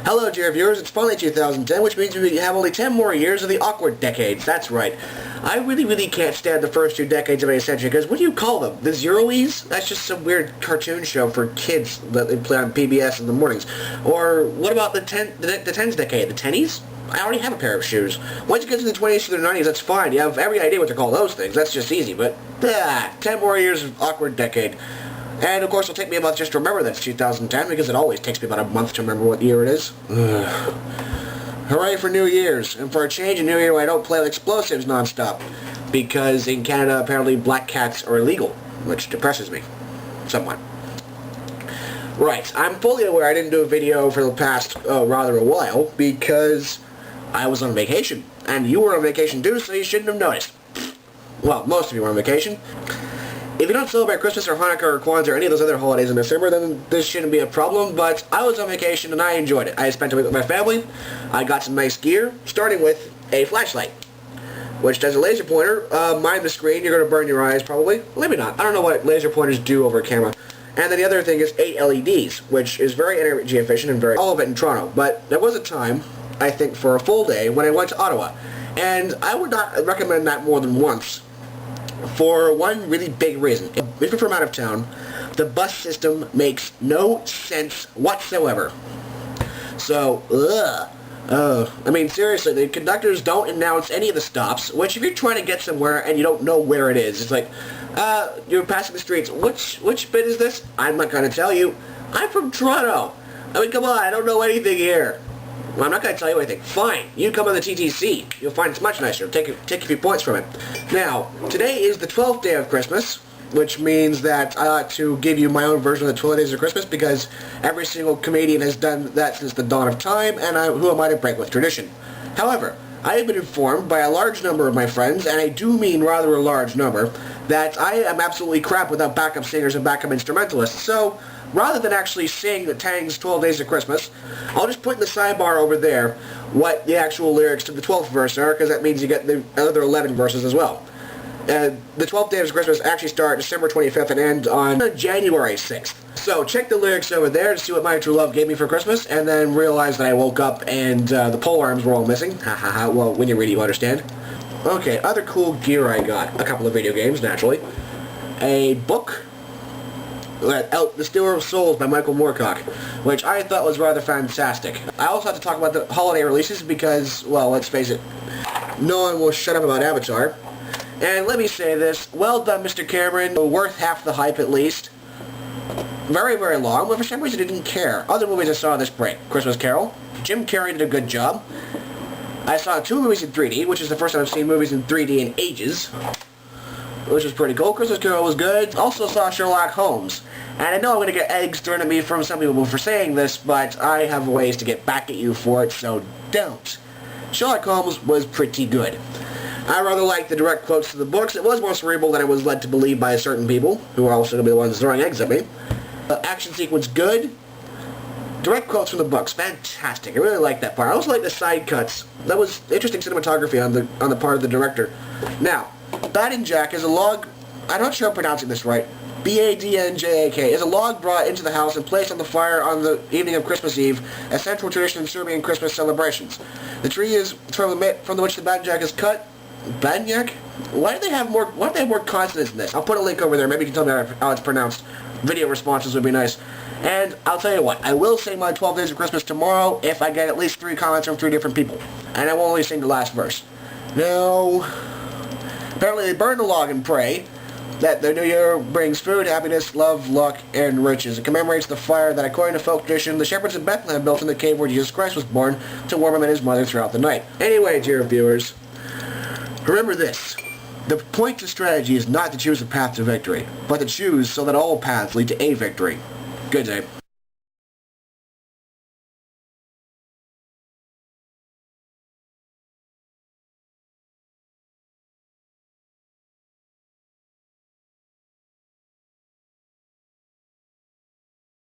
Hello dear viewers, it's finally 2010, which means we have only 10 more years of the awkward decades. That's right. I really can't stand the first 2 decades of any century, because what do you call them? The Zeroes? That's just some weird cartoon show for kids that they play on PBS in the mornings. Or what about the tens decade? The tennies? I already have a pair of shoes. Once you get to the 20s to the 90s, that's fine. You have every idea what to call those things. That's just easy, but 10 more years of awkward decade. And of course it'll take me a month just to remember that it's 2010, because it always takes me about a month to remember what year it is. Hooray for New Year's, and for a change in New Year I don't play with explosives non-stop, because in Canada apparently black cats are illegal, which depresses me, somewhat. Right, I'm fully aware I didn't do a video for the past, rather a while, because I was on vacation, and you were on vacation too, so you shouldn't have noticed. Well, most of you were on vacation. If you don't celebrate Christmas or Hanukkah or Kwanzaa or any of those other holidays in December, then this shouldn't be a problem, but I was on vacation and I enjoyed it. I spent a week with my family. I got some nice gear, starting with a flashlight, which does a laser pointer. Mind the screen, you're going to burn your eyes probably. Maybe not. I don't know what laser pointers do over camera. And then the other thing is 8 LEDs, which is very energy efficient and all of it in Toronto. But there was a time, I think for a full day, when I went to Ottawa. And I would not recommend that more than once, for one really big reason. If you're from out of town, the bus system makes no sense whatsoever. So, I mean, seriously, the conductors don't announce any of the stops, which if you're trying to get somewhere and you don't know where it is, it's like, you're passing the streets, which bit is this? I'm not going to tell you. I'm from Toronto. I mean, come on, I don't know anything here. Well, I'm not going to tell you anything. Fine. You come on the TTC. You'll find it's much nicer. Take a few points from it. Now, today is the 12th day of Christmas, which means that I ought to give you my own version of the 12 days of Christmas, because every single comedian has done that since the dawn of time, and who am I to break with tradition? However, I have been informed by a large number of my friends, and I do mean rather a large number, that I am absolutely crap without backup singers and backup instrumentalists. So, rather than actually sing the Tang's 12 Days of Christmas, I'll just put in the sidebar over there what the actual lyrics to the 12th verse are, because that means you get the other 11 verses as well. The 12th Days of Christmas actually start December 25th and end on January 6th. So check the lyrics over there to see what my true love gave me for Christmas, and then realize that I woke up and the polearms were all missing. Ha ha ha, well, when you read it you understand. Okay, other cool gear I got. A couple of video games, naturally. A book, The Stealer of Souls by Michael Moorcock, which I thought was rather fantastic. I also have to talk about the holiday releases because, well, let's face it, no one will shut up about Avatar. And let me say this, well done Mr. Cameron, worth half the hype at least. Very long, but for some reason I didn't care. Other movies I saw this break: Christmas Carol, Jim Carrey did a good job. I saw 2 movies in 3D, which is the first time I've seen movies in 3D in ages, which was pretty cool. Christmas Carol was good. Also saw Sherlock Holmes. And I know I'm going to get eggs thrown at me from some people for saying this, but I have ways to get back at you for it, so don't. Sherlock Holmes was pretty good. I rather liked the direct quotes to the books. It was more cerebral than I was led to believe by certain people, who are also going to be the ones throwing eggs at me. Action sequence good. Direct quotes from the books, fantastic. I really liked that part. I also liked the side cuts. That was interesting cinematography on the part of the director. Now, Badinjak is a log, I'm not sure I'm pronouncing this right, B-A-D-N-J-A-K, is a log brought into the house and placed on the fire on the evening of Christmas Eve, a central tradition in Serbian Christmas celebrations. The tree is from which the Badinjak is cut. Badinjak? Why do they have more consonants in this? I'll put a link over there. Maybe you can tell me how it's pronounced. Video responses would be nice. And I'll tell you what, I will sing my 12 Days of Christmas tomorrow if I get at least 3 comments from 3 different people. And I will only sing the last verse. Now, apparently they burn the log and pray that the new year brings food, happiness, love, luck, and riches. It commemorates the fire that, according to folk tradition, the shepherds of Bethlehem built in the cave where Jesus Christ was born to warm him and his mother throughout the night. Anyway, dear viewers, remember this. The point to strategy is not to choose a path to victory, but to choose so that all paths lead to a victory. Good day.